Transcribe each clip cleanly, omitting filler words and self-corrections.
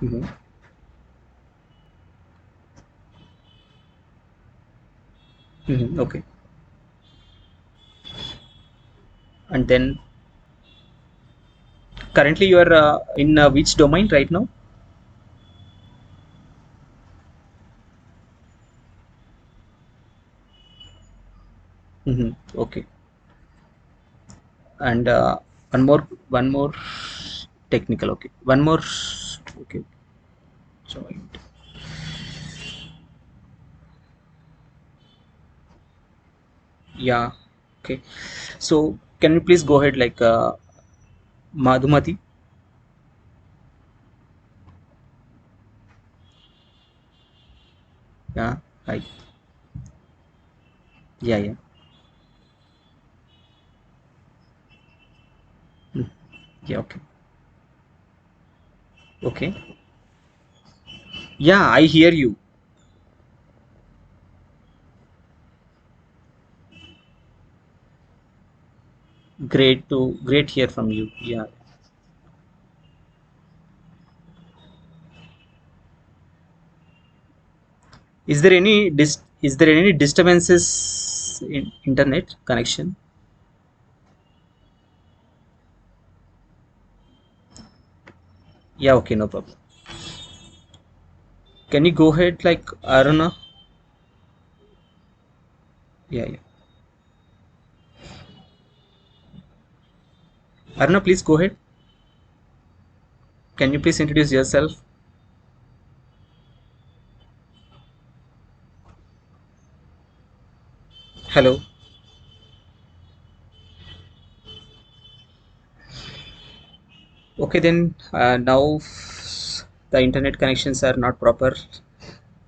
Mm-hmm. Mm-hmm. Okay. And then currently you are in which domain right now? Mm-hmm. Okay. And one more technical. Okay. One more. Okay. Joint. Yeah. Okay. So can you please go ahead like Madhumati? Yeah. Hi. Yeah. Yeah. Mm. Yeah. Okay. Okay. Yeah. I hear you. Great hear from you. Yeah. Is there any disturbances in internet connection? Yeah, okay, no problem. Can you go ahead like Aruna? Yeah, yeah. Aruna, please go ahead. Can you please introduce yourself? Hello. Okay, then now the internet connections are not proper.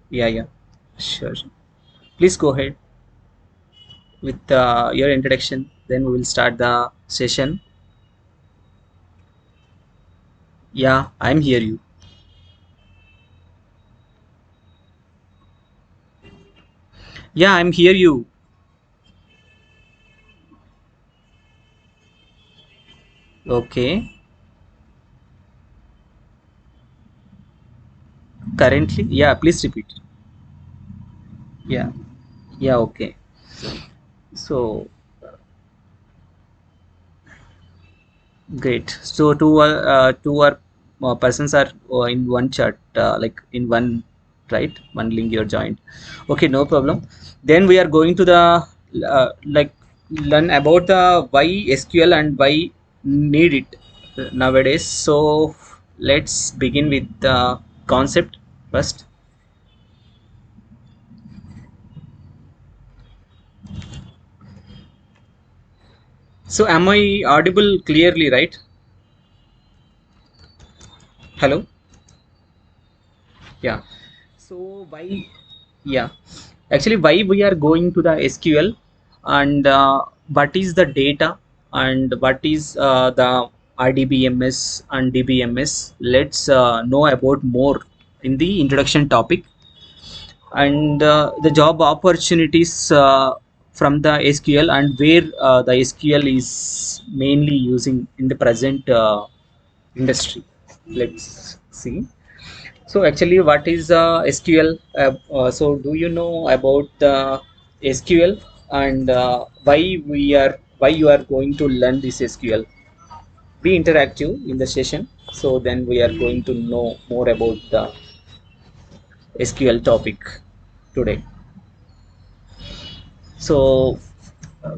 Yeah, yeah. Sure. Please go ahead with your introduction. Then we will start the session. Yeah, I'm hear you. Yeah, I'm hear you. Okay. Currently, yeah, please repeat. Yeah, yeah, okay. So great. So two are persons are in one chat, like in one, right? One link you're joined. Okay, no problem. Then we are going to the like learn about the why SQL and why need it nowadays. So let's begin with the concept first. So am I audible clearly, right? Hello. Yeah. So why? Yeah. Actually, why we are going to the SQL and what is the data and what is the RDBMS and DBMS? Let's know about more in the introduction topic and the job opportunities from the SQL and where the SQL is mainly using in the present industry. Let's see. So actually, what is SQL? So do you know about SQL and why you are going to learn this SQL? Be interactive in the session. So then we are going to know more about the SQL topic today. So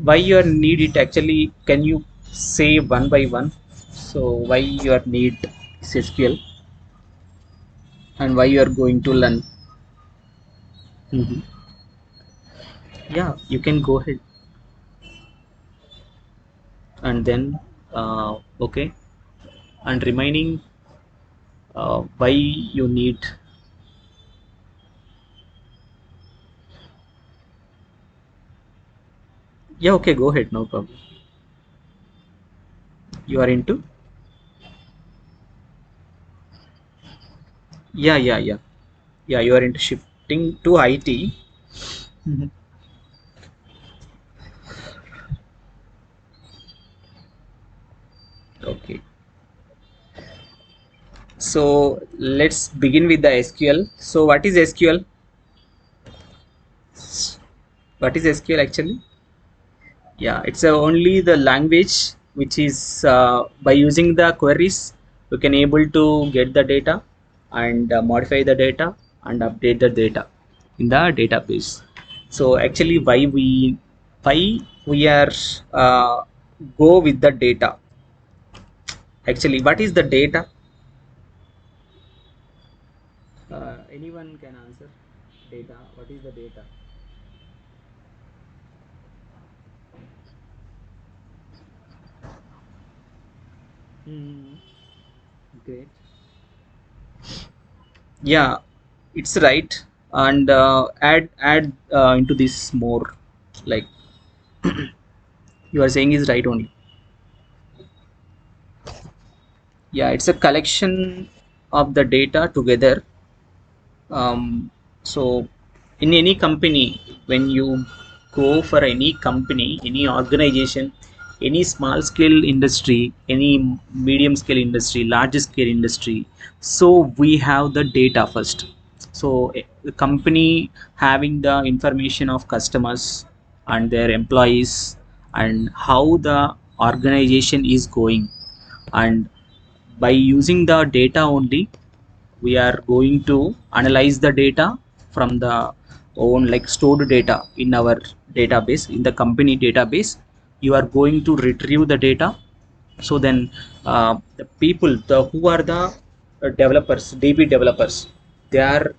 why you are need it actually? Can you say one by one? So why you are need this SQL and why you are going to learn? Mhm. Yeah, you can go ahead. And then okay, and remaining why you need. Yeah, okay, go ahead, no problem. You are into. Yeah, yeah, yeah, yeah, you are into shifting to IT. Mhm. Okay. So let's begin with the SQL. So what is SQL? What is SQL actually? Yeah, it's only the language which is by using the queries we can able to get the data and modify the data and update the data in the database. So actually why we are uh, go with the data. Actually, what is the data? Anyone can answer. Data, what is the data? Hmm. Great. Yeah, it's right. And add into this more, like you are saying is right only. Yeah, it's a collection of the data together. So in any company, when you go for any company, any organization, any small scale industry, any medium scale industry, large scale industry, so we have the data first. So the company having the information of customers and their employees and how the organization is going, and by using the data only we are going to analyze the data from the own, like stored data in our database, in the company database. You are going to retrieve the data. So then the people, the who are the developers, DB developers, they are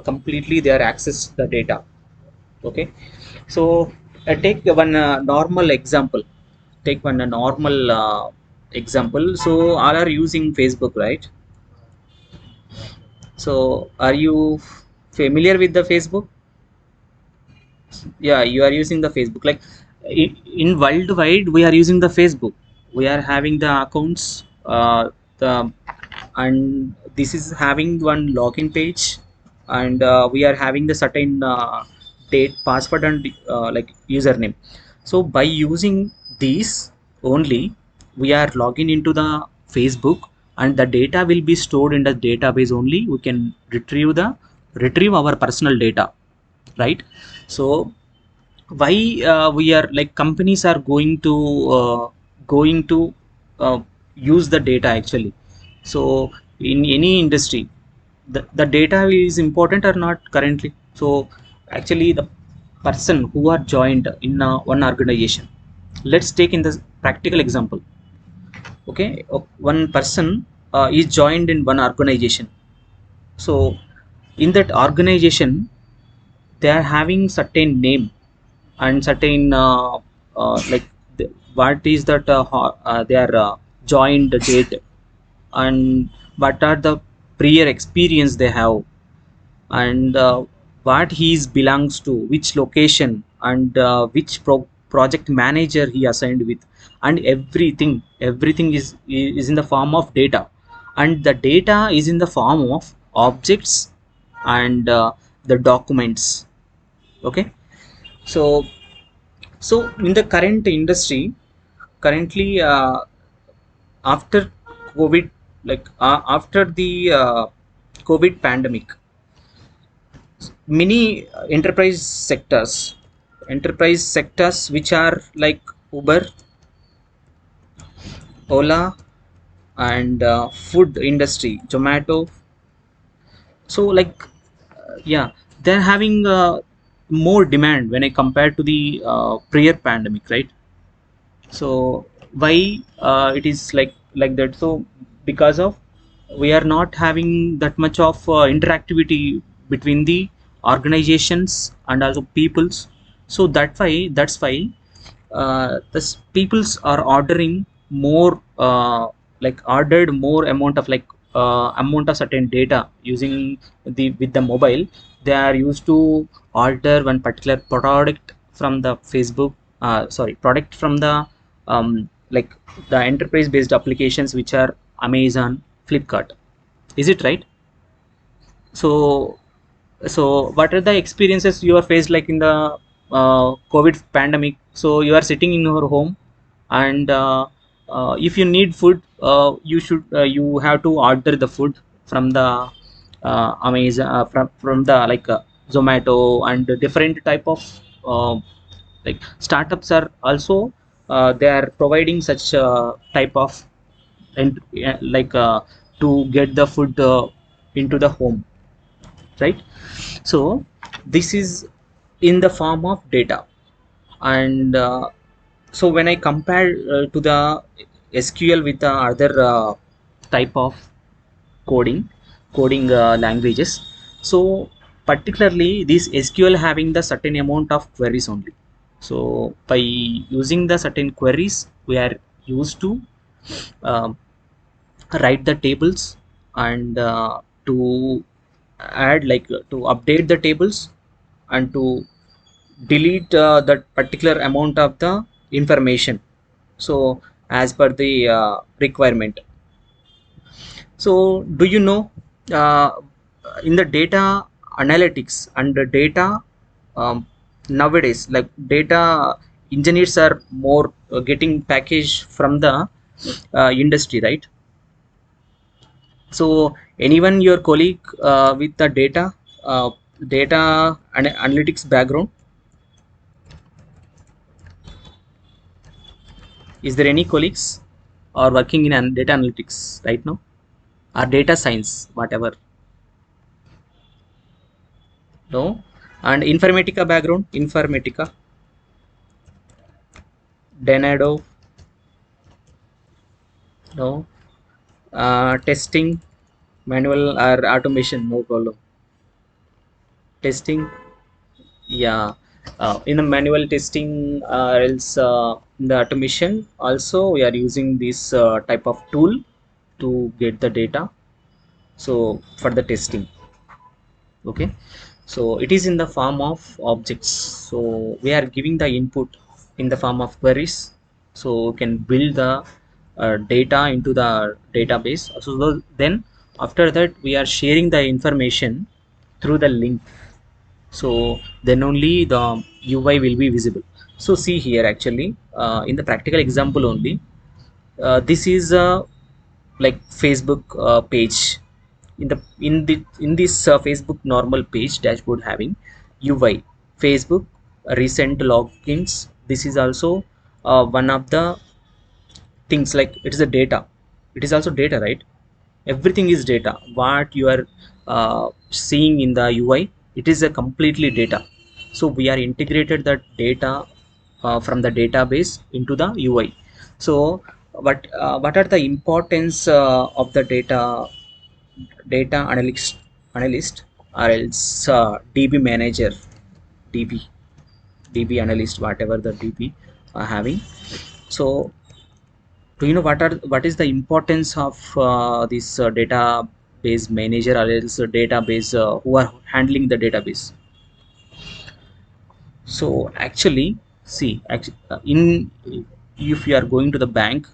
completely they are access the data. Okay. So take one normal example. Take one normal example. So all are using Facebook, right? So, are you familiar with the Facebook? Yeah, you are using the Facebook. Like in worldwide, we are using the Facebook. We are having the accounts, the and this is having one login page, and we are having the certain date, password, and like username. So by using these only, we are logging into the Facebook, and the data will be stored in the database only. We can retrieve our personal data, right? So why we are like companies are going to uh, use the data actually. So in any industry, the data is important or not currently. So actually the person who are joined in one organization, let's take in the practical example. Okay, one person is joined in one organization. So in that organization, they are having certain name and certain like what is that their joined date, and what are the prior experience they have, and what he is belongs to, which location, and which project manager he assigned with, and everything is in the form of data, and the data is in the form of objects and the documents. Okay. So in the current industry, currently after COVID, like after the COVID pandemic, many enterprise sectors which are like Uber, Ola, and food industry, Zomato. So like yeah, they're having more demand when I compare to the prior pandemic, right? So why it is like that? So because of we are not having that much of interactivity between the organizations and also peoples. So that's why this peoples are ordering more, like ordered more amount of like amount of certain data using the with the mobile. They are used to order one particular product from the Facebook, sorry, product from the like the enterprise based applications which are Amazon, Flipkart. Is it right? So what are the experiences you are faced like in the COVID pandemic? So you are sitting in your home, and if you need food, you have to order the food. from the Amazon, from the like Zomato and different type of like startups are also they are providing such type of and like to get the food into the home, right? So this is in the form of data. And so when I compare to the SQL with the other type of coding languages, so particularly this SQL having the certain amount of queries only. So by using the certain queries, we are used to um, write the tables and to add like to update the tables and to delete that particular amount of the information, so as per the requirement. So do you know, uh, in the data analytics and the data, um, nowadays like data engineers are more getting package from the industry, right? So anyone your colleague with the data and analytics background, is there any colleagues or working in data analytics right now or data science whatever? No. And informatica background, informatica, denado? No. Testing, manual or automation, no problem. Testing, yeah. In the manual testing or else in the automation also we are using this type of tool to get the data, so for the testing. Okay, so it is in the form of objects, so we are giving the input in the form of queries, so we can build the data into the database. So then after that we are sharing the information through the link, so then only the UI will be visible. So see here actually, in the practical example only, this is like Facebook page. In this Facebook normal page dashboard having UI, Facebook recent logins. This is also one of the things, like it is a data, it is also data, right? Everything is data. What you are seeing in the UI, it is a completely data. So we are integrated that data from the database into the UI. So what are the importance of the data analyst or else DB manager, DB DB analyst, whatever the DB are having? So do you know what is the importance of this database manager or else database who are handling the database? So actually, see, in if you are going to the bank,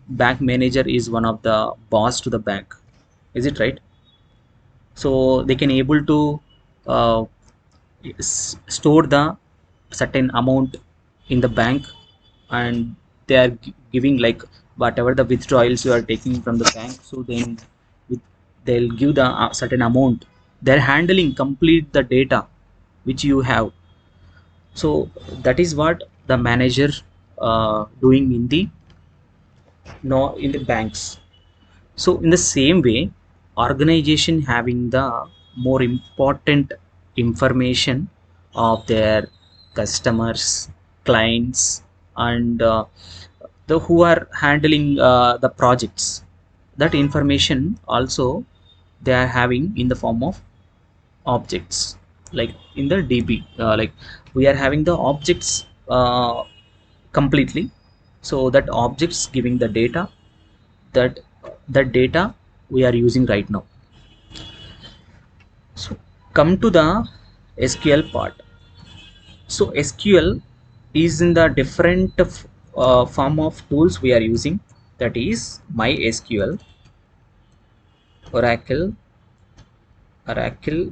bank manager is one of the boss to the bank, is it right? So they can able to uh, store the certain amount in the bank, and they are giving like whatever the withdrawals you are taking from the bank, so then with- they'll give the certain amount. They're handling complete the data which you have. So that is what the manager doing in the no in the banks. So in the same way, organization having the more important information of their customers, clients, and the who are handling the projects, that information also they are having in the form of objects, like in the DB, like we are having the objects completely. So that objects giving the data, that that data we are using right now. So come to the SQL part. So SQL is in the different form of tools we are using, that is MySQL, Oracle,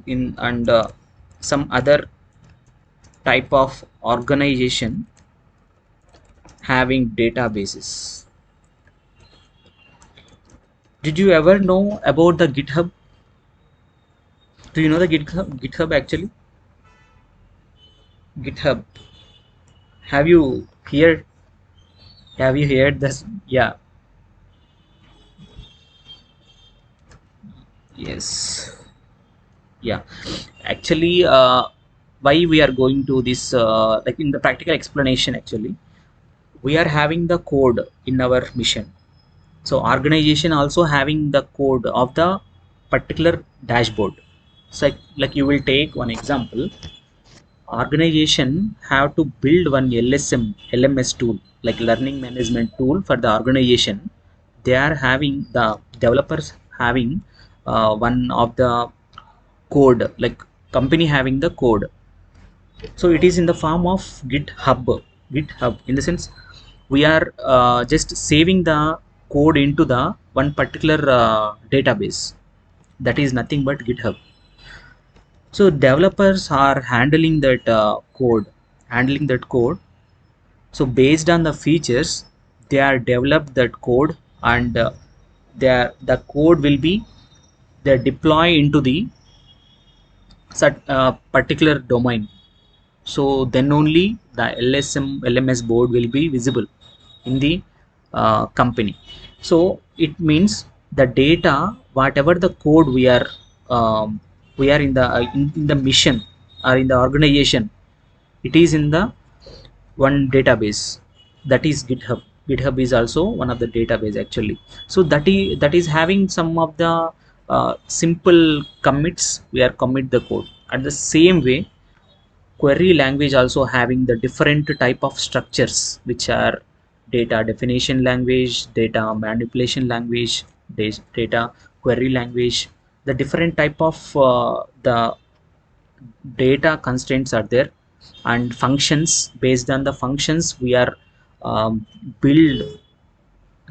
in and some other type of organization having databases. Did you ever know about the GitHub? Do you know the GitHub actually? GitHub. Have you heard? Have you heard this? Yeah. Yes. Yeah. Actually, why we are going to this? Like in the practical explanation, actually, we are having the code in our mission. So organization also having the code of the particular dashboard. So like you will take one example. Organization have to build one LMS tool, like learning management tool for the organization. They are having the developers having one of the code, like company having the code. So it is in the form of GitHub. In the sense, we are just saving the code into the one particular database. That is nothing but GitHub. So developers are handling that code. So based on the features, they are developed that code, and the code will be they deploy into the particular domain. So then only the LMS board will be visible in the company. So it means the data, whatever the code we are in the mission or in the organization, it is in the one database, that is GitHub is also one of the database actually. So that is having some of the simple commits. We are commit the code at the same way. Query language also having the different type of structures, which are data definition language, data manipulation language, data query language. The different type of the data constraints are there, and functions. Based on the functions, we are build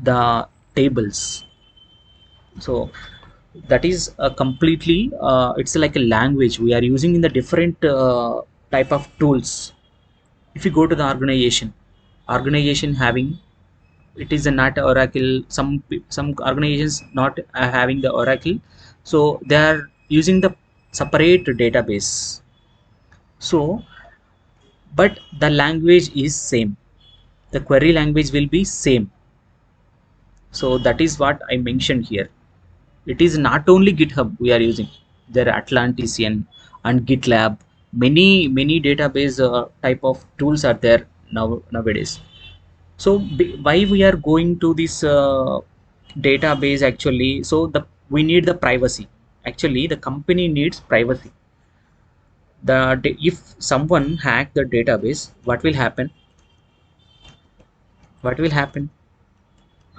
the tables. So that is a completely it's like a language we are using in the different type of tools. If you go to the organization having, it is a not Oracle. Some organizations not having the Oracle, so they are using the separate database. So but the language is same, the query language will be same. So that is what I mentioned here. It is not only GitHub we are using, there are Atlassian and GitLab. Many database type of tools are there nowadays. So why we are going to this database actually? So we need the privacy. Actually the company needs privacy. If someone hack the database, what will happen? What will happen?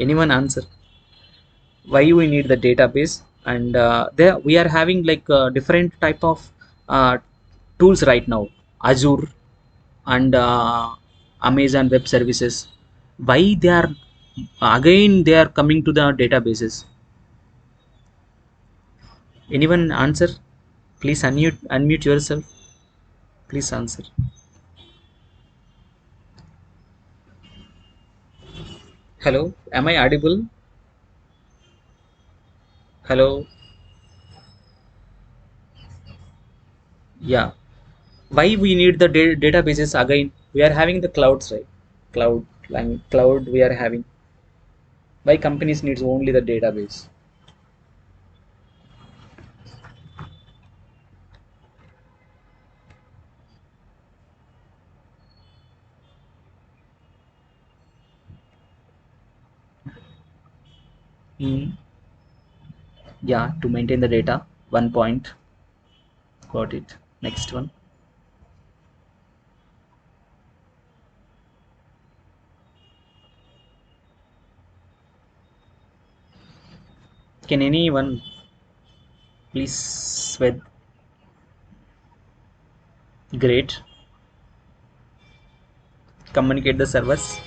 Anyone answer? Why we need the database? And there we are having like different type of uh, tools right now. Azure and Amazon Web Services. Why they are again they are coming to the databases? Anyone answer? Please unmute yourself. Please answer. Hello, am I audible? Hello. Yeah. Why we need the databases again? We are having the clouds, right? Cloud we are having. Why companies needs only the database? Hmm. Yeah, to maintain the data. 1 point. Got it. Next one. Can anyone please with great communicate the servers?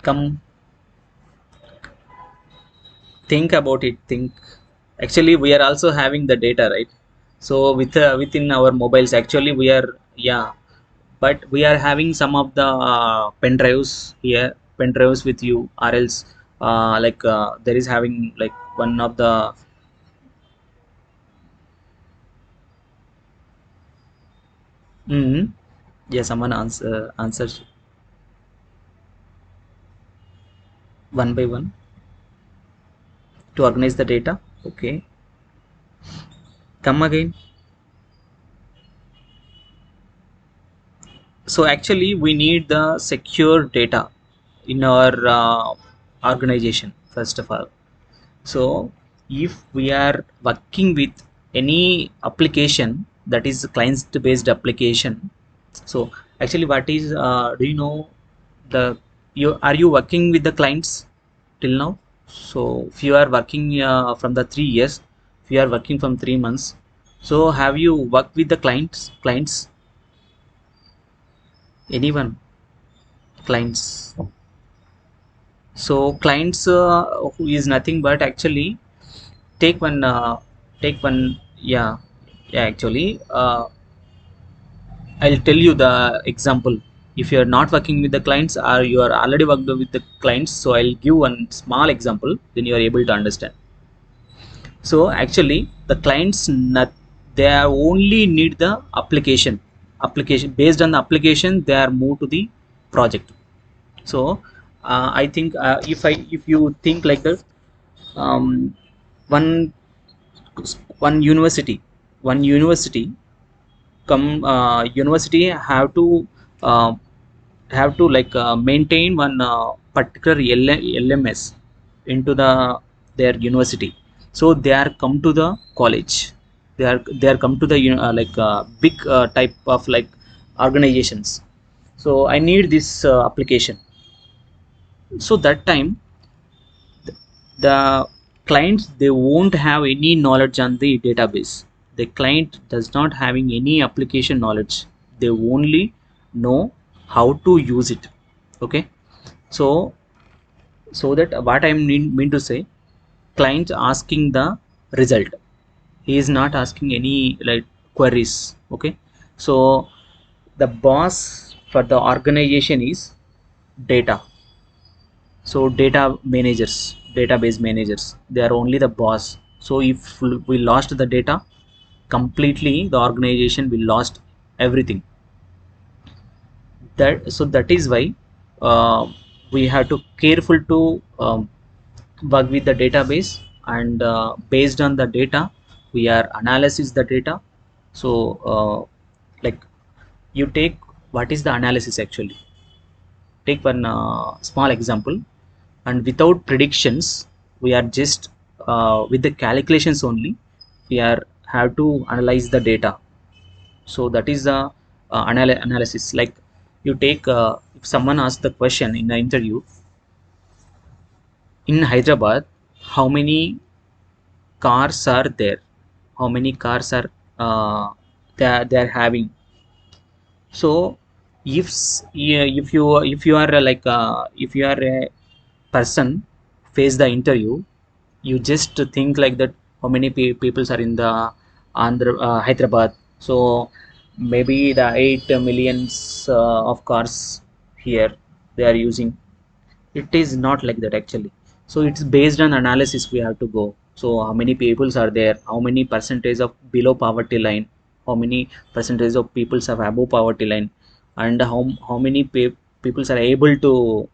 Come, think about it. Think. Actually we are also having the data, right? So within our mobiles actually we are, yeah, but we are having some of the pen drives here, pen drives with you, or else there is having like one of the. Mhm. Yeah, someone answers one by one to organize the data. Okay, come again. So actually we need the secure data in our organization first of all. So if we are working with any application that is client based application, so actually what is do you know the you are you working with the clients till now? So if you are working from the 3 years, if you are working from 3 months, so have you worked with the clients, anyone, clients? So clients who is nothing but actually take one take one. Yeah, yeah, actually I'll tell you the example. If you are not working with the clients or you are already worked with the clients, so I'll give one small example, then you are able to understand. So actually the clients not, they are only need the application based on the application they are moved to the project. So I think if you think like that, um, one one university come university uh, have to maintain one particular LMS into their university. So they are come to the college, they are come to the big type of like organizations. So I need this application. So that time the clients they won't have any knowledge on the database. The client does not having any application knowledge, they only know how to use it. Okay. So that what I mean to say, client asking the result, he is not asking any like queries. Okay. So the boss for the organization is data. So database managers, they are only the boss. So if we lost the data completely, the organization will lost everything. That is why uh, we have to careful to work with the database, and based on the data we are analysis the data. So like you take, what is the analysis actually? Take one small example, and without predictions we are just with the calculations only we are have to analyze the data. So that is the analysis. Like you take if someone asks the question in the interview, in Hyderabad how many cars are there, how many cars are they are having. So yeah, if you are if you are a person face the interview, you just think like that, how many peoples are in the Hyderabad. So maybe the 8 millions of cars here they are using. It is not like that actually. So it's based on analysis we have to go. So how many peoples are there, how many percentage of below poverty line, how many percentage of peoples have above poverty line, and how many peoples are able to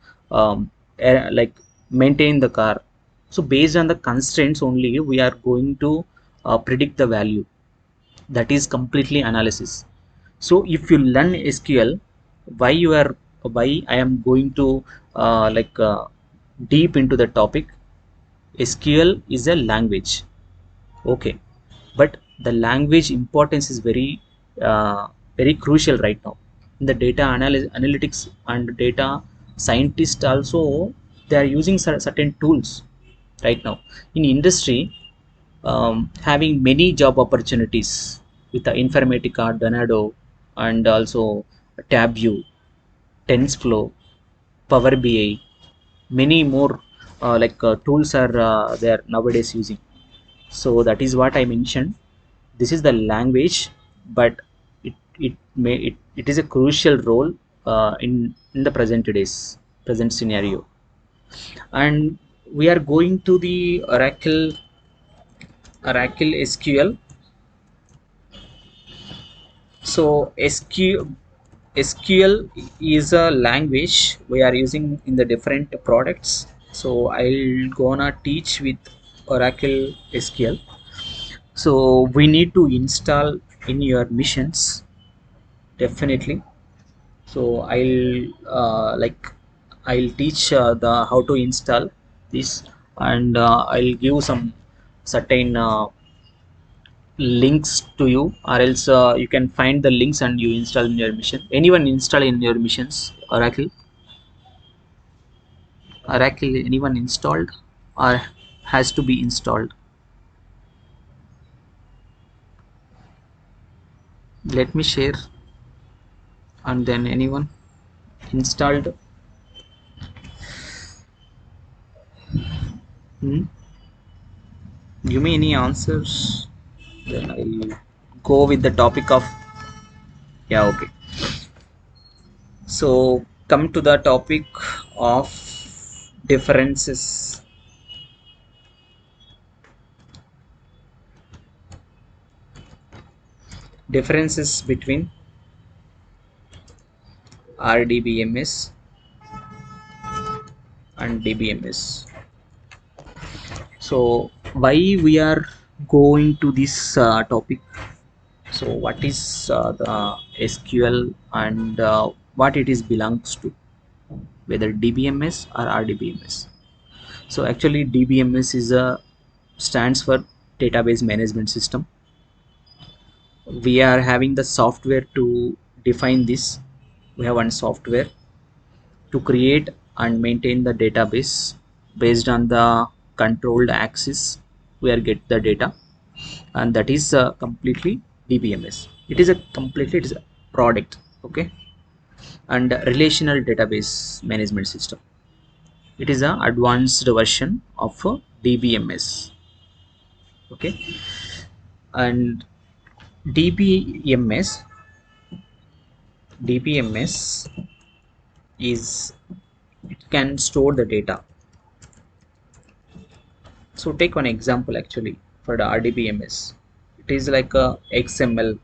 like maintain the car. So based on the constraints only we are going to predict the value. That is completely analysis. So if you learn SQL, why you are why I am going to deep into the topic. SQL is a language. Okay. But the language importance is very crucial right now. In the data analytics and data scientists also, they are using certain tools right now in industry, having many job opportunities with the Informatica, Donado, and also TabView, TensorFlow, Power BI, many more tools are there nowadays using. So that is what I mentioned. This is the language, but it is a crucial role in the present scenario. And we are going to the Oracle SQL. So SQL is a language we are using in the different products. So I'll gonna teach with Oracle SQL. So we need to install in your missions definitely. So I'll teach the how to install this, and I'll give some certain links to you, or else you can find the links and you install in your mission. Anyone install in your missions Oracle, anyone installed or has to be installed? Let me share. And then anyone installed? Hmm? Give me any answers, then I'll go with the topic of. Yeah, okay. So come to the topic of differences. Differences between RDBMS and DBMS. So why we are going to this topic? So what is the SQL, and what it is belongs to, whether DBMS or RDBMS? So actually DBMS is a stands for database management system. We are having the software to define this. We have one software to create and maintain the database based on the controlled access where get the data, and that is completely DBMS. It is a product, okay. And relational database management system, it is a advanced version of DBMS, okay. And DBMS DBMS is, it can store the data. So take one example actually for the RDBMS. It is like a XML,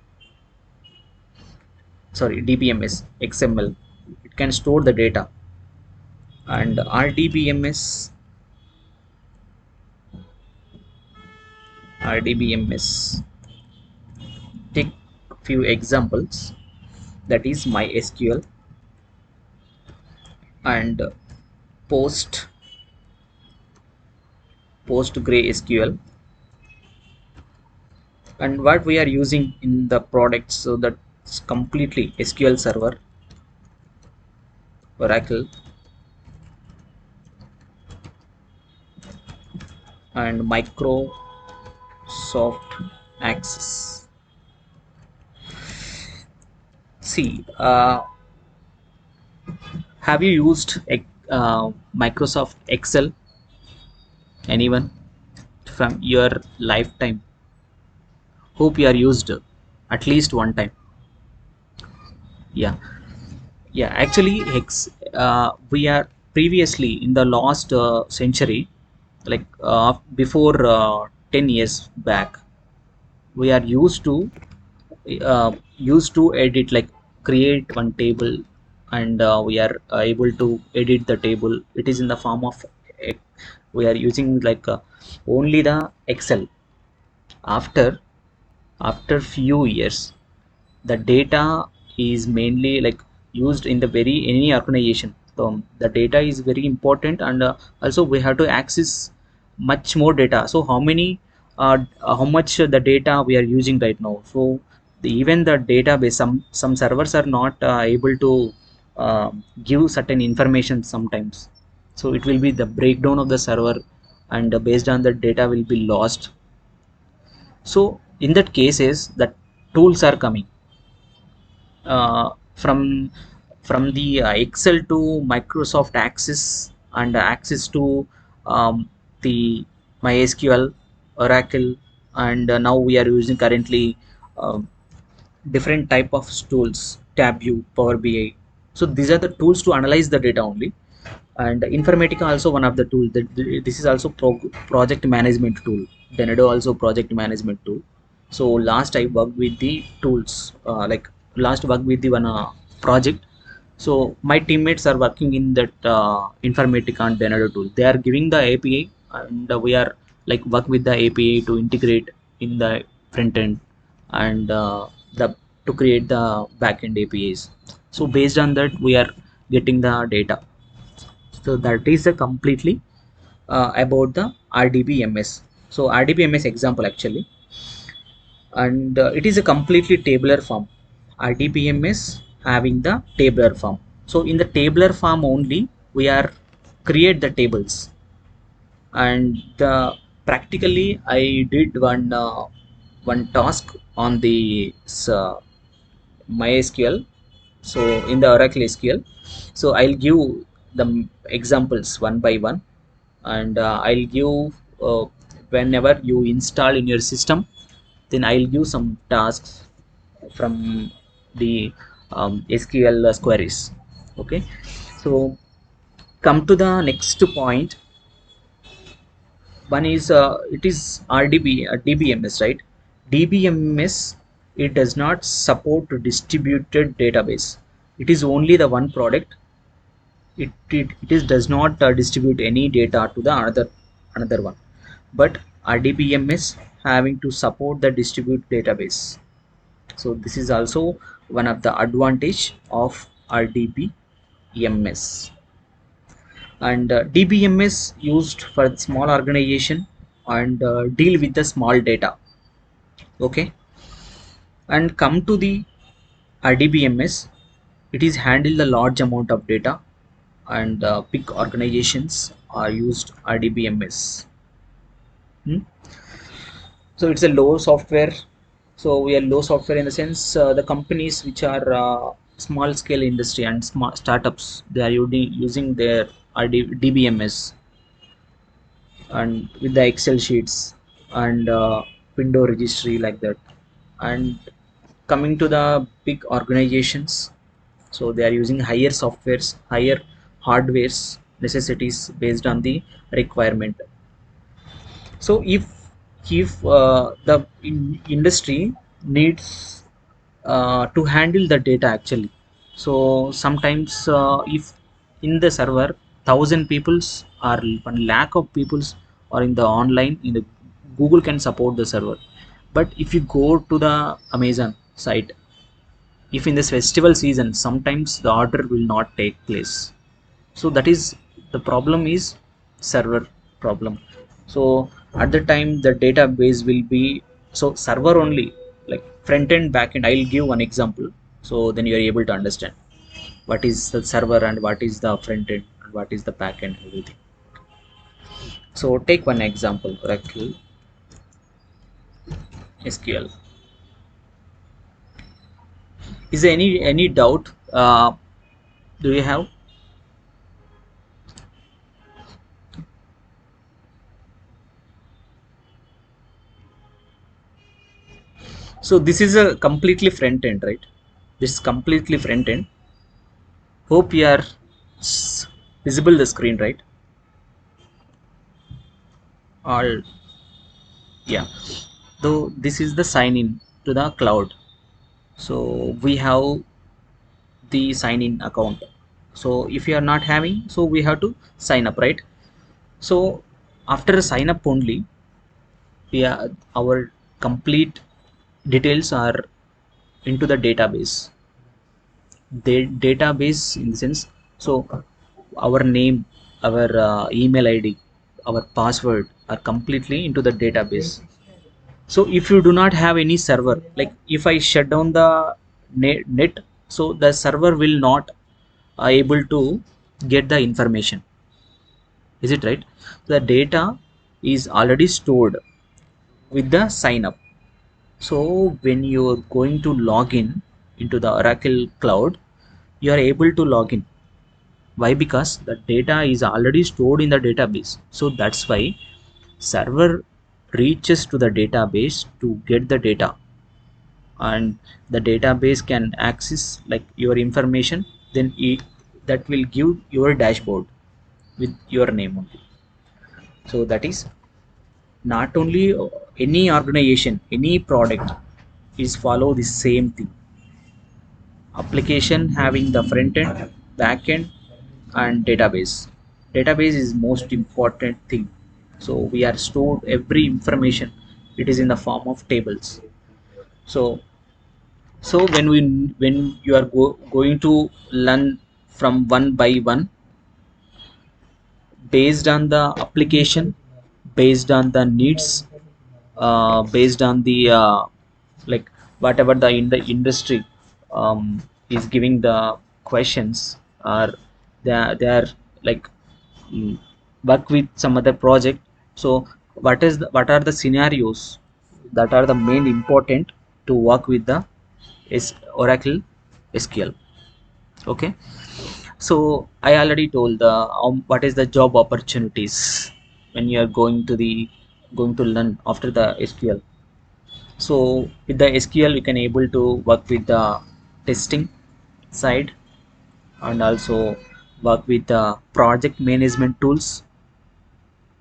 sorry, DBMS XML. It can store the data, and RDBMS take few examples, that is MySQL and PostgreSQL, and what we are using in the product. So that's completely SQL Server, Oracle, and Microsoft Access. See, have you used Microsoft Excel? Anyone from your lifetime? Hope you are used at least one time. Yeah, yeah. Actually, we are previously in the last century, like before 10 years back, we are used to edit, like create one table, and we are able to edit the table. It is in the form of we are using like only the Excel. After after few years, the data is mainly like used in the very any organization. So the data is very important, and also we have to access much more data. So how much the data we are using right now. So even the database, some servers are not able to give certain information sometimes. So it will be the breakdown of the server, and based on the data will be lost. So in that cases, the tools are coming uh, from the Excel to Microsoft Access, and access to the MySQL, Oracle, and now we are using currently um different type of tools, Tabview, Power BI. So these are the tools to analyze the data only. And Informatica also one of the tool that this is also project management tool. Denedo also project management tool. So last I worked with the tools, like last worked with the one project. So my teammates are working in that Informatica and Denedo tool. They are giving the API, and we are like work with the API to integrate in the front end, and the to create the backend APIs. So based on that we are getting the data. So that is a completely about the RDBMS. So RDBMS example actually, and it is a completely tabular form. RDBMS having the tabular form. So in the tabular form only we are create the tables, and the practically I did one task on the MySQL. So in the Oracle SQL, so I'll give the examples one by one, and I'll give whenever you install in your system, then I'll give some tasks from the SQL queries. Okay, so come to the next point. One is it is DBMS, right? DBMS, it does not support distributed database. It is only the one product. It is does not distribute any data to the another one. But RDBMS having to support the distribute database. So this is also one of the advantage of RDBMS. And DBMS used for small organization, and deal with the small data. Okay, and come to the RDBMS, it is handle the large amount of data, and big organizations are used RDBMS. Hmm? So it's a low software. So we are low software in the sense the companies which are small scale industry and small startups, they are using their DBMS, and with the Excel sheets, and window registry like that. And coming to the big organizations, so they are using higher softwares, higher hardwares necessities based on the requirement. So if the industry needs to handle the data actually, so sometimes if in the server 1,000 peoples or 1 lakh of peoples are in the online in the Google can support the server. But if you go to the Amazon site, if in this festival season sometimes the order will not take place. So that is the problem is server problem. So at the time the database will be, so server only, like front end back end. I'll give one example, so then you are able to understand what is the server and what is the front end and what is the back end, everything. So take one example, Oracle SQL. Is there any doubt, do you have? So this is a completely front end, right? This is completely front end. Hope you are visible the screen, right? All, yeah. Though this is the sign in to the cloud. So we have the sign in account. So if you are not having, so we have to sign up, right? So after sign up only, we are, our complete details are into the database. The database in the sense, so our name, our email ID, our password are completely into the database. So if you do not have any server, like if I shut down the net, so the server will not able to get the information. Is it right? The data is already stored with the sign up. So when you're going to log in into the Oracle cloud, you are able to log in. Why? Because the data is already stored in the database. So that's why server reaches to the database to get the data, and the database can access like your information, then that will give your dashboard. with your name only. So that is not only any organization, any product is follow the same thing. Application having the front end, back end, and database. Database is most important thing. So we are stored every information, it is in the form of tables. So so when you are going to learn from one by one, based on the application, based on the needs, based on the like whatever the in the industry is giving the questions, or they are like mm, work with some other project. So what are the scenarios that are the main important to work with the Oracle SQL? Okay, so I already told the what is the job opportunities when you are going to learn after the SQL. So with the SQL you can able to work with the testing side, and also work with the project management tools,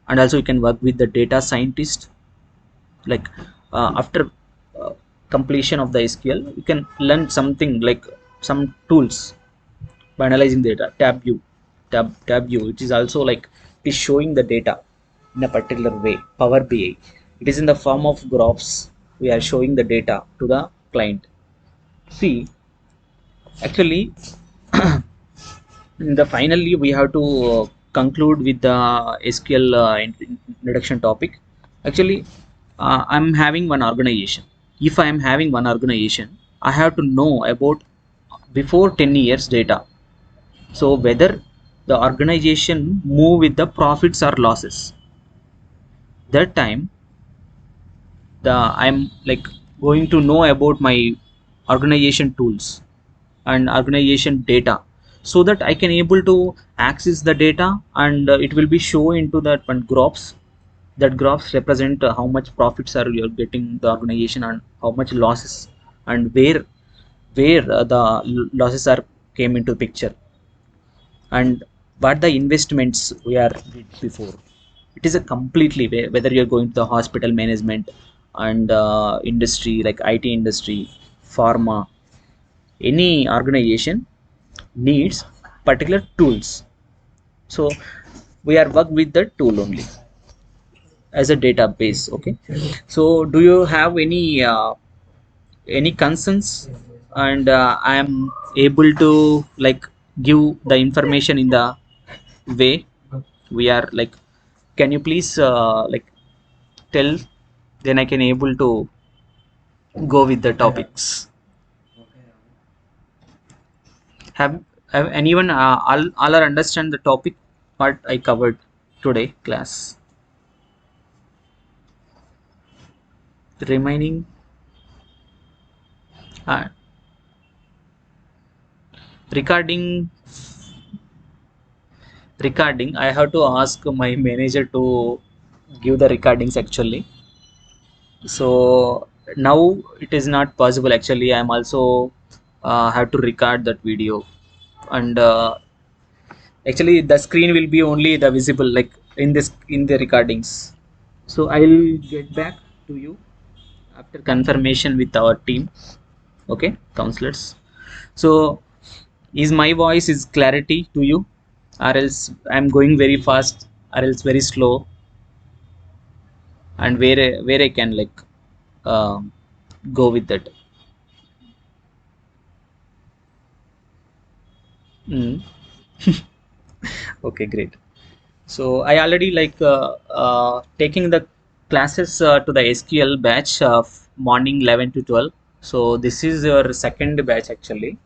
and also you can work with the data scientist. Like after uh, completion of the SQL, you can learn something like some tools by analyzing data. Tab view, it is also like it is showing the data in a particular way. Power BI, it is in the form of graphs. We are showing the data to the client. See, actually, in the finally we have to conclude with the SQL introduction topic. Actually, I'm having one organization. If I am having one organization, I have to know about before 10 years data. So whether the organization move with the profits or losses, that time the I'm like going to know about my organization tools and organization data, so that I can able to access the data, and it will be show into that one graphs. That graphs represent how much profits are you're getting the organization, and how much losses, and where the losses are came into picture, and what the investments we are did before. It is a completely whether you're going to the hospital management and industry like IT industry, pharma, any organization needs particular tools. So we are work with the tool only as a database. Okay, so do you have any concerns? And I am able to like give the information in the way we are like, can you please like tell, then I can able to go with the topics. Have anyone all are understand the topic what I covered today class? The remaining uh, recording, I have to ask my manager to give the recordings actually. So now it is not possible actually. I am also have to record that video, and actually the screen will be only the visible like in this in the recordings. So I'll get back to you after confirmation with our team. Okay, counselors. So is my voice is clarity to you, or else I'm going very fast, or else very slow, and where I can like um, go with that? Mm. Okay, great. So I already like taking the classes to the SQL batch of morning 11 to 12. So this is your second batch actually.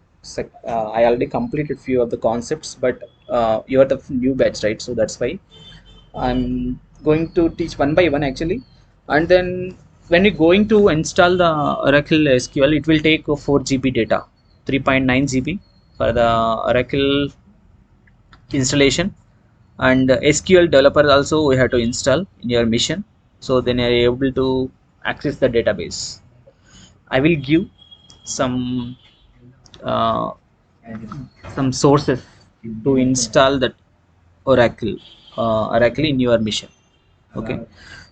I already completed few of the concepts, but you are the new batch, right? So that's why I'm going to teach one by one actually. And then when you're going to install the Oracle SQL, it will take 4 GB data, 3.9 GB for the Oracle installation. And SQL developer also we have to install in your mission, so then you are able to access the database. I will give some uh, some sources to install that Oracle, Oracle in your mission. Okay,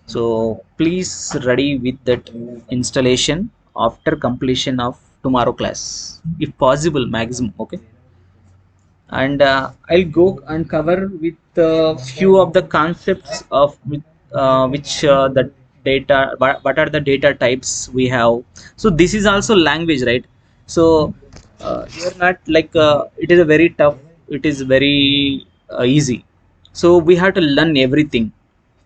so please ready with that installation after completion of tomorrow class, if possible maximum. Okay, and I'll go and cover with few of the concepts of with which the data, what are the data types we have. So this is also language, right? So you're not like it is a very tough, it is very easy. So we have to learn everything,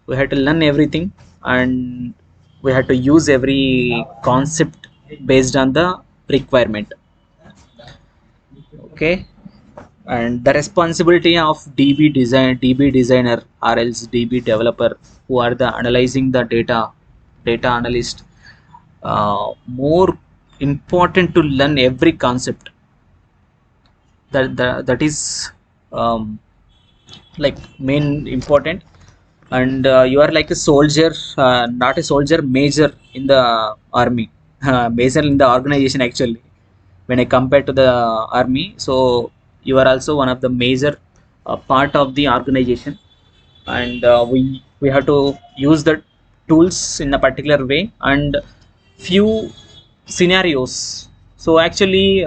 we had to learn everything, and we had to use every concept based on the requirement. Okay, and the responsibility of DB designer or else DB developer, who are the analyzing the data analyst, more important to learn every concept. That is um, like main important. And you are like a soldier, not a soldier, major in the army, major in the organization actually, when I compare to the army. So you are also one of the major part of the organization, and we have to use the tools in a particular way and few scenarios. So actually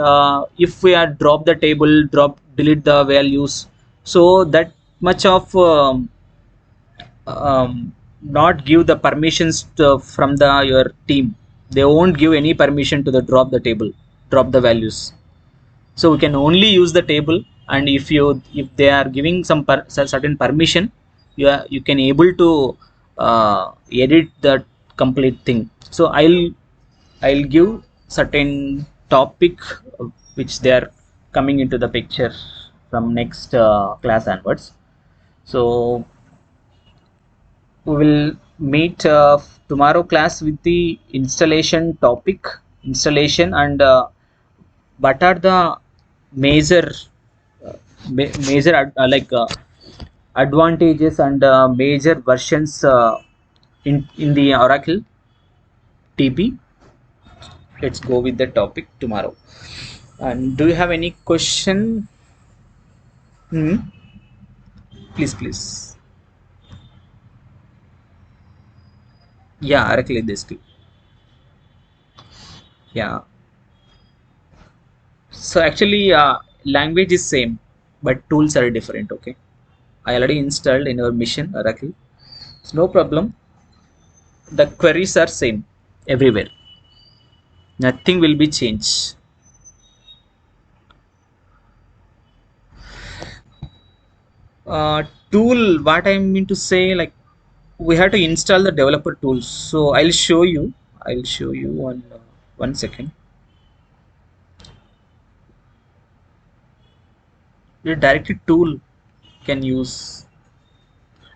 if we are drop the table, drop delete the values, so that much of not give the permissions from the your team. They won't give any permission to the drop the table, drop the values. So we can only use the table, and if they are giving some certain permission, you can able to edit the complete thing. So I'll give certain topic which they are coming into the picture from next class onwards. So we will meet tomorrow class with the installation topic, installation, and what are the major major advantages and major versions in the Oracle TP. Let's go with the topic tomorrow. And do you have any question? Hmm? Please, please. Yeah, Oracle this. Yeah. So actually, language is same, but tools are different. Okay. I already installed in our mission Oracle. It's no problem. The queries are same everywhere. Nothing will be changed. Uh, Tool. What I mean to say, like we have to install the developer tools. So I'll show you. I'll show you on 1 second. The directly tool can use.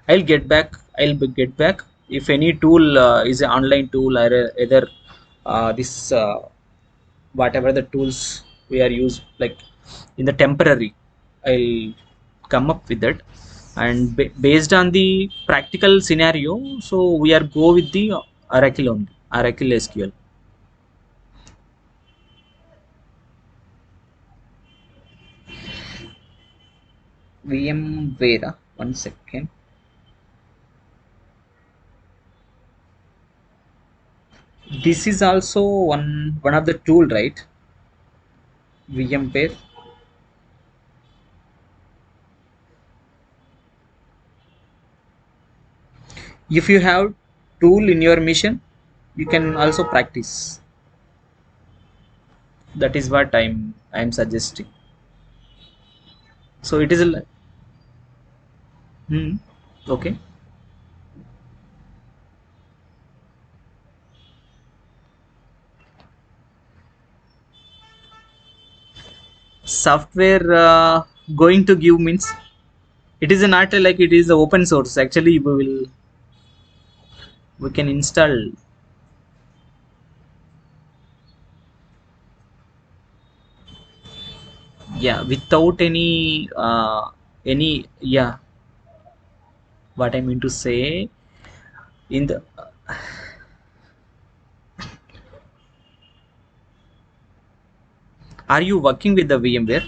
Get back if any tool is an online tool, or either this whatever the tools we are used like in the temporary, I'll come up with that. And based on the practical scenario, so we are go with the Oracle only, Oracle SQL. VMware, 1 second. This is also one of the tool, right? VMware. If you have tool in your mission, you can also practice. That is what I'm suggesting. So it is a hmm, okay. Software going to give means it is not like it is open source. Actually, we can install. Yeah, without any yeah. What I mean to say, in the are you working with the VMware?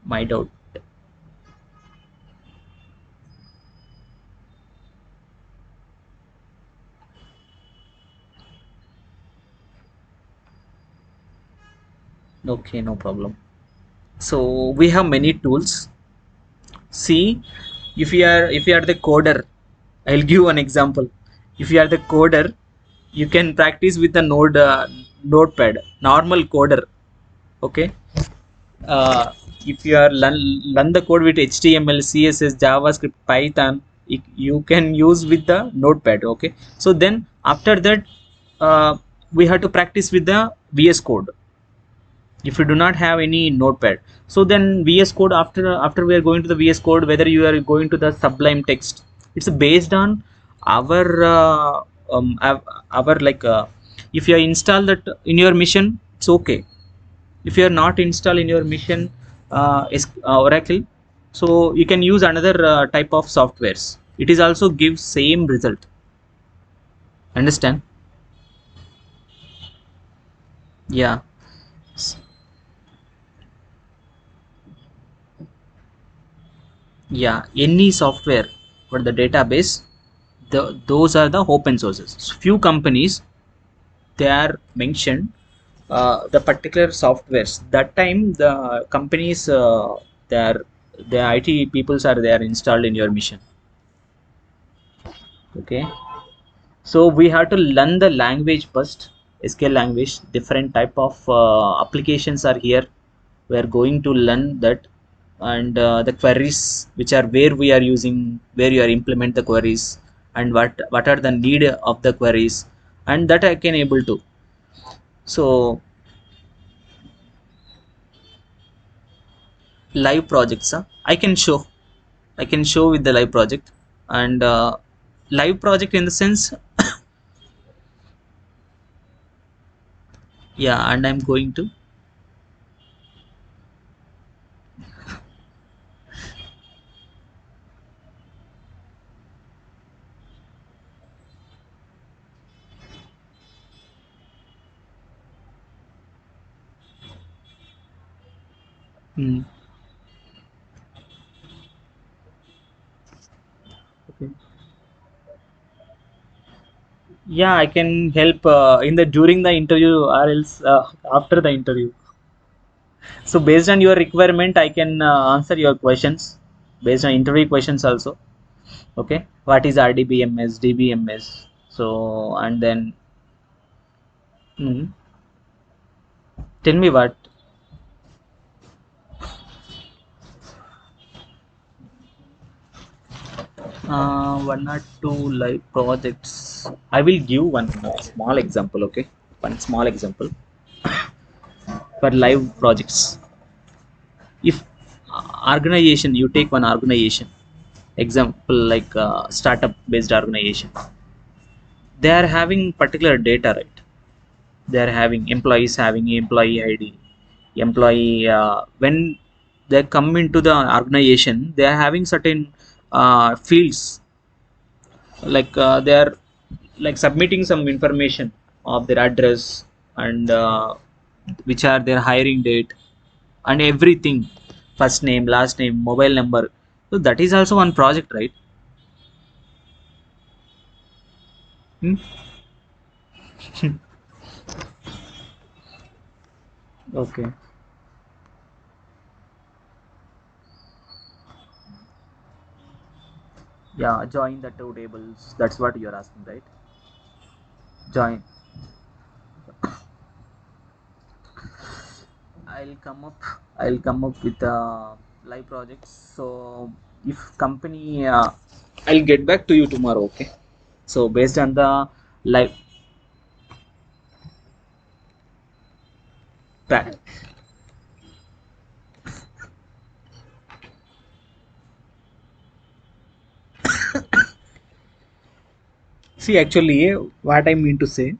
My doubt. Okay, no problem. So we have many tools. See, if you are the coder, I'll give one example. If you are the coder, you can practice with a notepad, normal coder. Okay. uh, if you are learn the code with HTML, CSS, JavaScript, Python, you can use with the notepad. Okay. So then after that, we have to practice with the VS Code. If you do not have any notepad, so then VS Code, after we are going to the VS Code, whether you are going to the Sublime Text, it's based on our our like if you install that in your mission, it's okay. If you are not install in your mission Oracle, so you can use another type of softwares. It is also gives same result. Understand? Yeah. Yeah, any software for the database, those are the open sources. Few companies, they are mentioned the particular softwares. That time the companies, their the IT peoples are there installed in your mission. Okay. So we have to learn the language first, SQL language. Different type of applications are here. We are going to learn that, and the queries which are where we are using, where you are implement the queries, and what are the need of the queries, and that I can able to. So live projects, I can show. I can show with the live project, and live project in the sense, yeah, and I'm going to. Hmm. Okay. Yeah, I can help in the during the interview, or else after the interview. So based on your requirement, I can answer your questions based on interview questions also. Okay, what is RDBMS, DBMS? So and then, tell me what. One or two live projects. I will give one small example. Okay, one small example for live projects. If organization, you take one organization example, like startup based organization, they are having particular data, right? They are having employees, having employee ID, employee when they come into the organization, they are having certain fields, like they are like submitting some information of their address, and which are their hiring date, and everything, first name, last name, mobile number. So that is also one project, right? Hmm? Okay. Yeah, join the two tables. That's what you're asking, right? Join. I'll come up. I'll come up with live projects. So if company, I'll get back to you tomorrow. Okay. So based on the live. pra- See, actually, what I mean to say,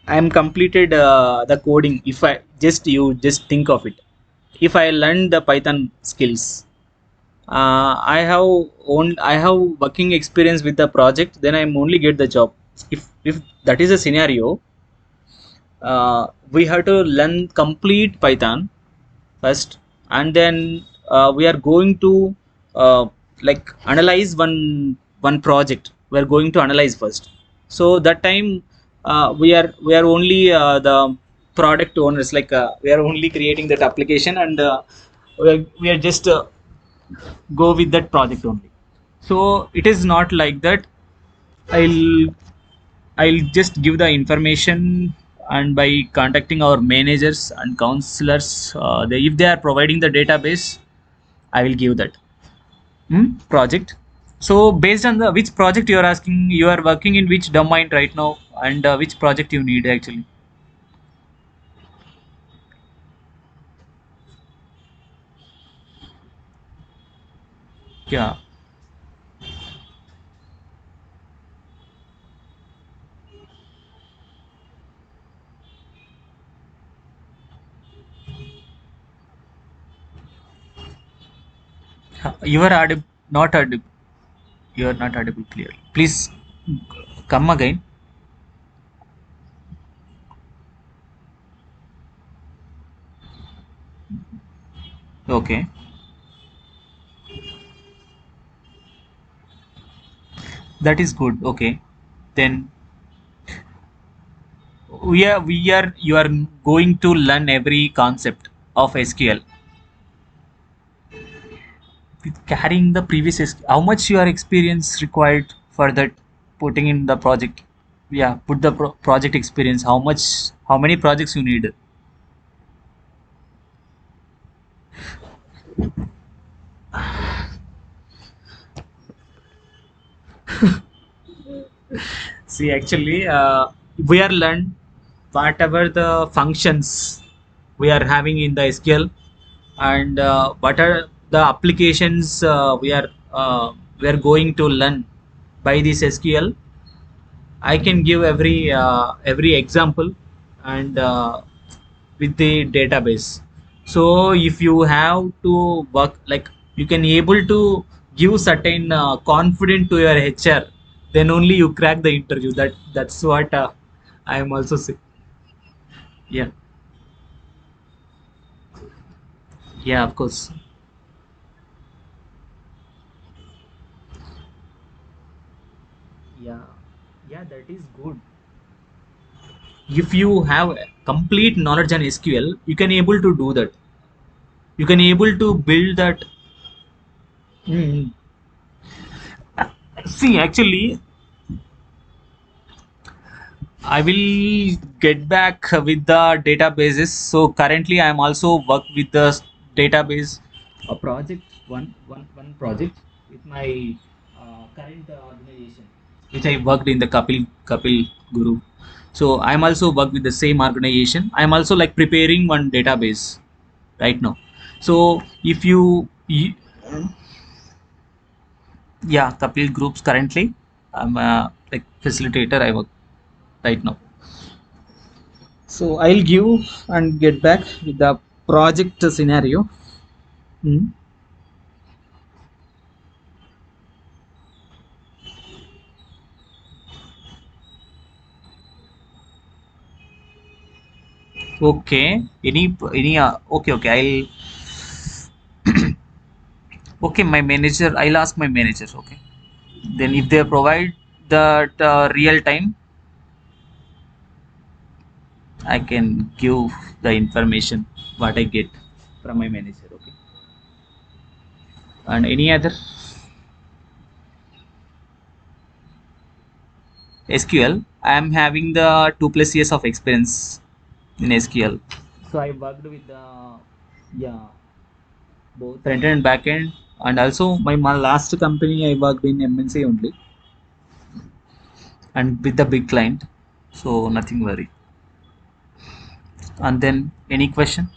I am completed the coding. If I just you just think of it. If I learn the Python skills, I have working experience with the project, then I'm only get the job. If that is a scenario, we have to learn complete Python first, and then we are going to uh, like analyze one project. We are going to analyze first. So that time we are only the product owners, like we are only creating that application, and we are just go with that project only. So it is not like that. i'll I'll just give the information, and by contacting our managers and counselors, if they are providing the database, I will give that project. So based on the which project you are asking, you are working in which domain right now, and which project you need actually. Yeah, you are audible, not audible. You are not audible clearly. Please come again. Okay, that is good. Okay, then we are you are going to learn every concept of SQL with carrying the previous SQL. How much your experience required for that, putting in the project? Yeah, put the project experience. How much? How many projects you need? See, actually, we are learn whatever the functions we are having in the SQL, and what are the applications we are going to learn by this SQL. I can give every example, and with the database. So if you have to work, like, you can able to give certain confidence to your HR, then only you crack the interview. That's what I am also saying. Yeah, yeah, of course. Yeah, yeah, that is good. If you have complete knowledge on SQL, you can able to do that. You can able to build that. Mm. See, actually, I will get back with the databases. So currently, I am also work with the database project, one project with my current organization, which I worked in the Kapil Guru. So I'm also work with the same organization. I'm also like preparing one database right now. So if you yeah, Kapil groups currently, I'm like facilitator. I work right now. So I'll give and get back with the project scenario. Hmm. Okay. Any okay, okay. Okay, my manager. I'll ask my manager. Okay. Then if they provide that real time, I can give the information what I get from my manager. Okay. And any other SQL, I am having the 2+ years of experience in SQL. So I worked with the, yeah, both front end and back end, and also my last company I worked in MNC only, and with the big client. So nothing worry. And then any question?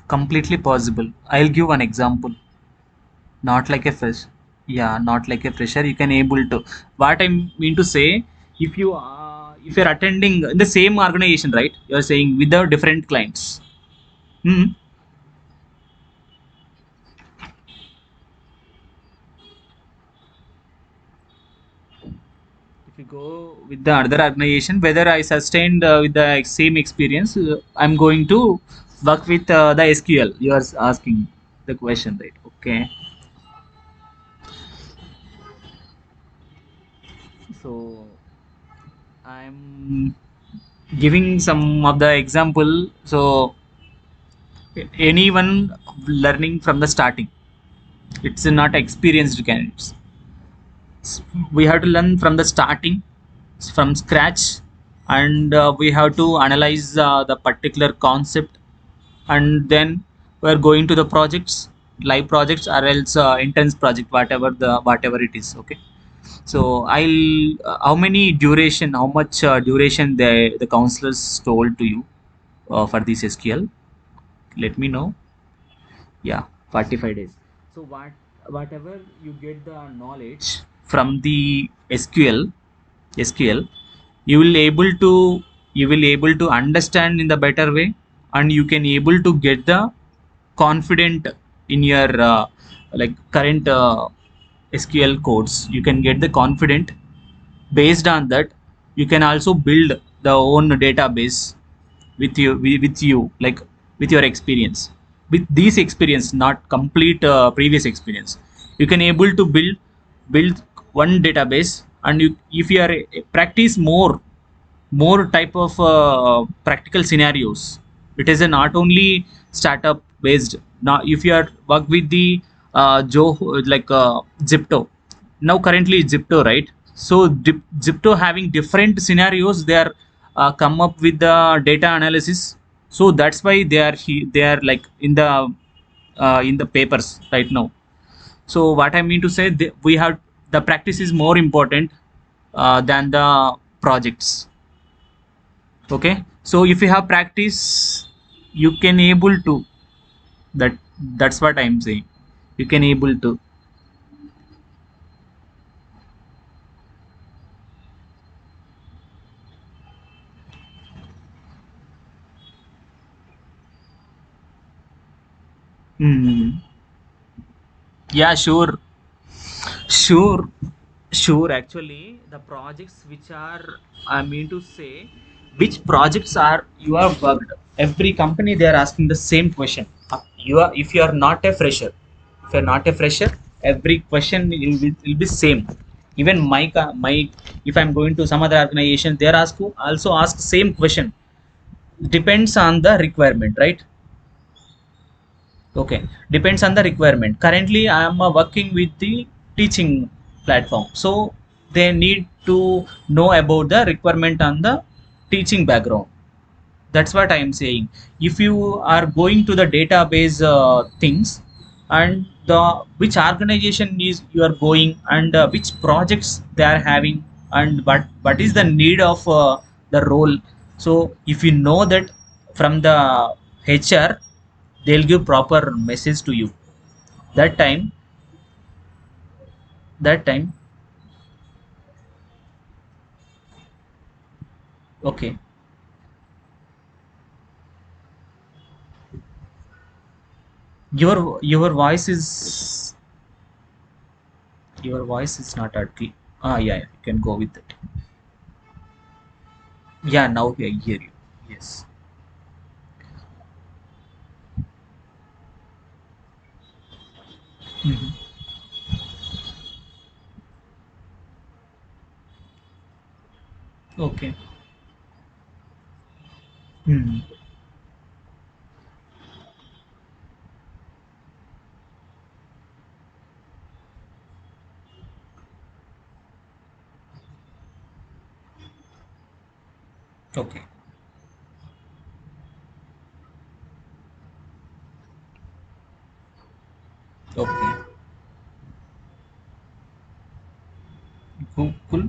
Completely possible. I'll give one example. Not like a fresh, yeah, not like a fresher. You can able to. What I mean to say, if you're attending in the same organization, right? You're saying with the different clients. Hmm. you go with the other organization, whether I sustained with the same experience, I'm going to work with the SQL. You are asking the question, right? Okay. So I'm giving some of the example. So anyone learning from the starting, it's not experienced candidates. We have to learn from the starting, from scratch, and we have to analyze the particular concept, and then we're going to the projects, live projects, or else intense project, whatever it is. Okay. So I'll how many duration, how much duration the counselors told to you for this SQL? Let me know. Yeah, 45 days. So whatever you get the knowledge from the SQL, you will able to understand in the better way, and you can able to get the confident in your like current SQL codes. You can get the confident. Based on that, you can also build the own database with you, like with your experience, with this experience, not complete previous experience. You can able to build one database, and you, if you are practice more type of practical scenarios. It is a not only startup based. Now if you are work with the Joe, like Zipto. Now currently it's Zipto, right? So Zipto having different scenarios, they are come up with the data analysis. So that's why they are like in the papers right now. So what I mean to say, we have the practice is more important than the projects. Okay. So if you have practice, you can able to that. That's what I'm saying. You can able to. Hmm. Yeah, sure. Sure, sure. Actually, the projects which are, I mean to say, which projects are you are worked. Every company they are asking the same question. You are, if you are not a fresher, if you are not a fresher, every question will be same. Even my, if I'm going to some other organization, they are also ask same question. Depends on the requirement, right? Okay, depends on the requirement. Currently, I am working with the teaching platform, so they need to know about the requirement on the teaching background. That's what I am saying. If you are going to the database things, and the which organization is you are going, and which projects they are having, and what is the need of the role. So if you know that from the HR, they'll give proper message to you. That time, that time. Okay. Your voice is not ugly. Yeah, yeah, you can go with it. Yeah, now I hear you. Yes. Mhm. Okay. Mhm. Okay. Okay. Cool. Cool.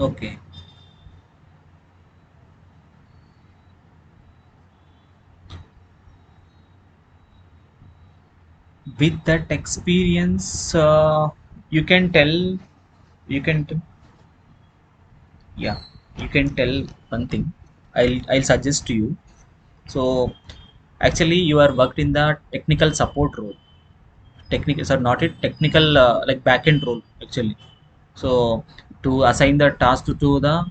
Okay. With that experience, you can tell. You can. Yeah. You can tell one thing. I'll suggest to you. So actually, you are worked in the technical support role. Technical, sir, not a technical like backend role actually. So to assign the task to the,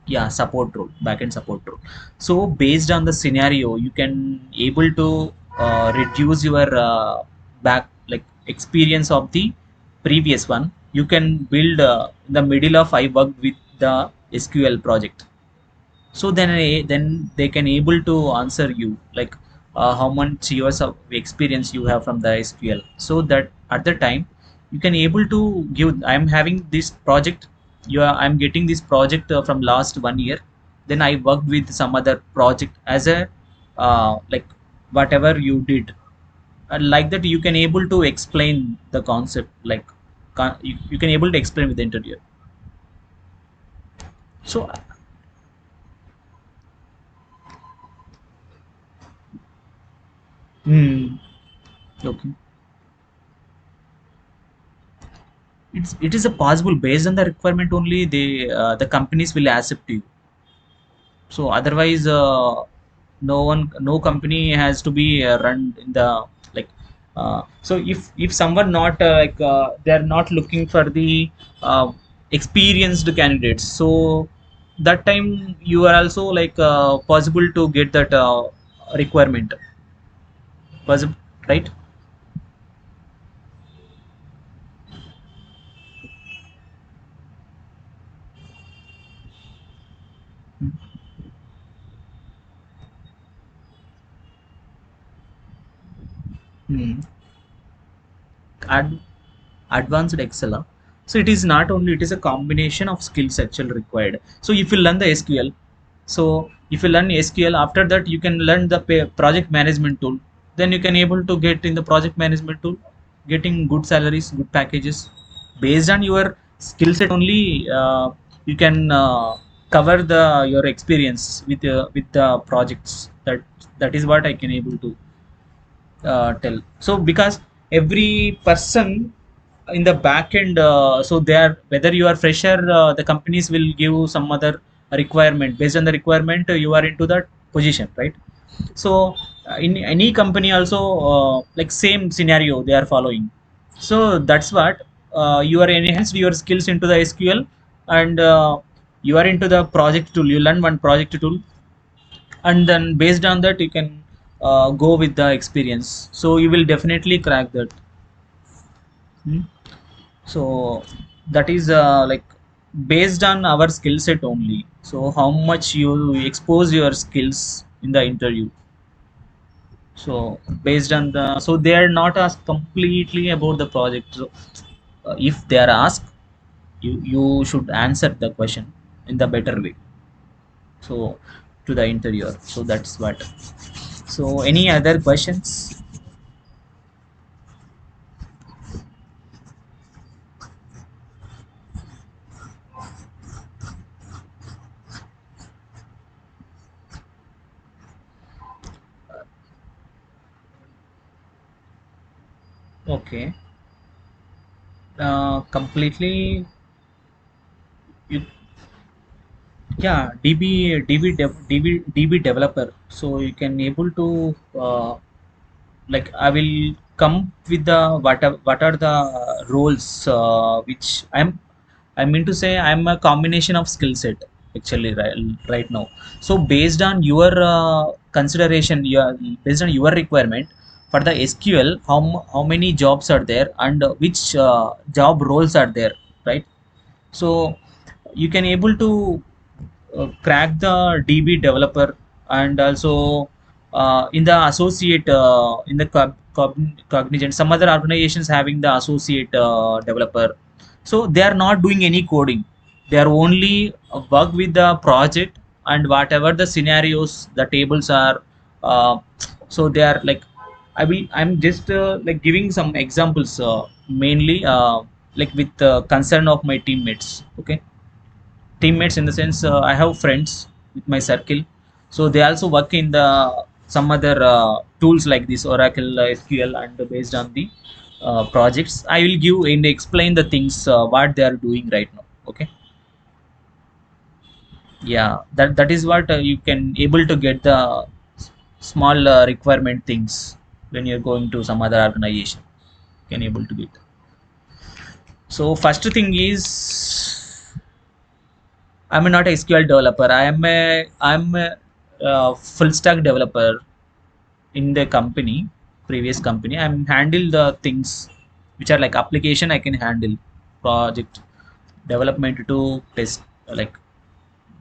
yeah, support role, backend support role. So based on the scenario, you can able to reduce your back like experience of the previous one. You can build in the middle of I worked with the SQL project. So then they can able to answer you like how much years of experience you have from the SQL, so that at the time you can able to give, I'm having this project, I'm getting this project from last 1 year, then I worked with some other project as a like whatever you did, and like that you can able to explain the concept like you can able to explain with the interviewer. So hmm, okay, it is a possible based on the requirement only, the companies will accept you. So otherwise no company has to be run in the like so if someone not they are not looking for the experienced candidates, so that time you are also like possible to get that requirement possible, right? Hmm. Ad- Advanced Excel. So it is not only, it is a combination of skills actually required. So if you learn the SQL, so if you learn SQL, after that you can learn the project management tool. Then you can able to get in the project management tool, getting good salaries, good packages based on your skill set only. You can cover the your experience with the projects. That is what I can able to tell. So because every person in the back end, so they are, whether you are fresher, the companies will give some other requirement. Based on the requirement, you are into that position, right? So in any company also, like same scenario they are following. So that's what you are enhanced your skills into the SQL, and you are into the project tool, you learn one project tool, and then based on that you can go with the experience, so you will definitely crack that. Hmm. So that is like based on our skill set only, so how much you expose your skills in the interview. So based on the, so they are not asked completely about the project. So if they are asked, you should answer the question in the better way, so to the interviewer. So that's what. So any other questions? Okay. Completely. You, yeah, DB developer. So you can able to like I will come with the what are the roles which I mean to say I'm a combination of skill set actually right now. So based on your consideration, based on your requirement for the SQL, how many jobs are there, and which job roles are there, right? So you can able to crack the DB developer, and also in the associate in the Cognizant, some other organizations having the associate developer. So they are not doing any coding. They are only work with the project, and whatever the scenarios, the tables are. Uh, so they are like, I'm just like giving some examples, mainly like with concern of my teammates. Okay, teammates in the sense I have friends with my circle, so they also work in the some other tools like this Oracle, SQL, and based on the projects I will give and explain the things what they are doing right now. Okay, yeah, that is what you can able to get the small requirement things when you're going to some other organization, can able to get. So first thing is I'm not a SQL developer. I'm a full stack developer in the company, previous company. I'm handle the things which are like application I can handle, project development to test like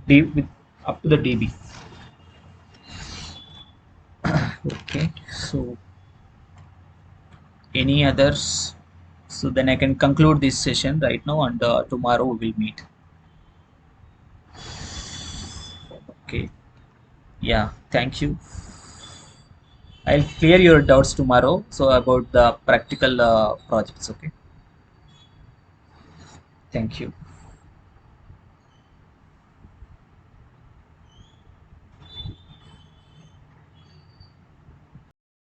with up to the DB. Okay, so any others? So then I can conclude this session right now, and tomorrow we will meet. Okay. Yeah. Thank you. I'll clear your doubts tomorrow. So about the practical projects. Okay. Thank you.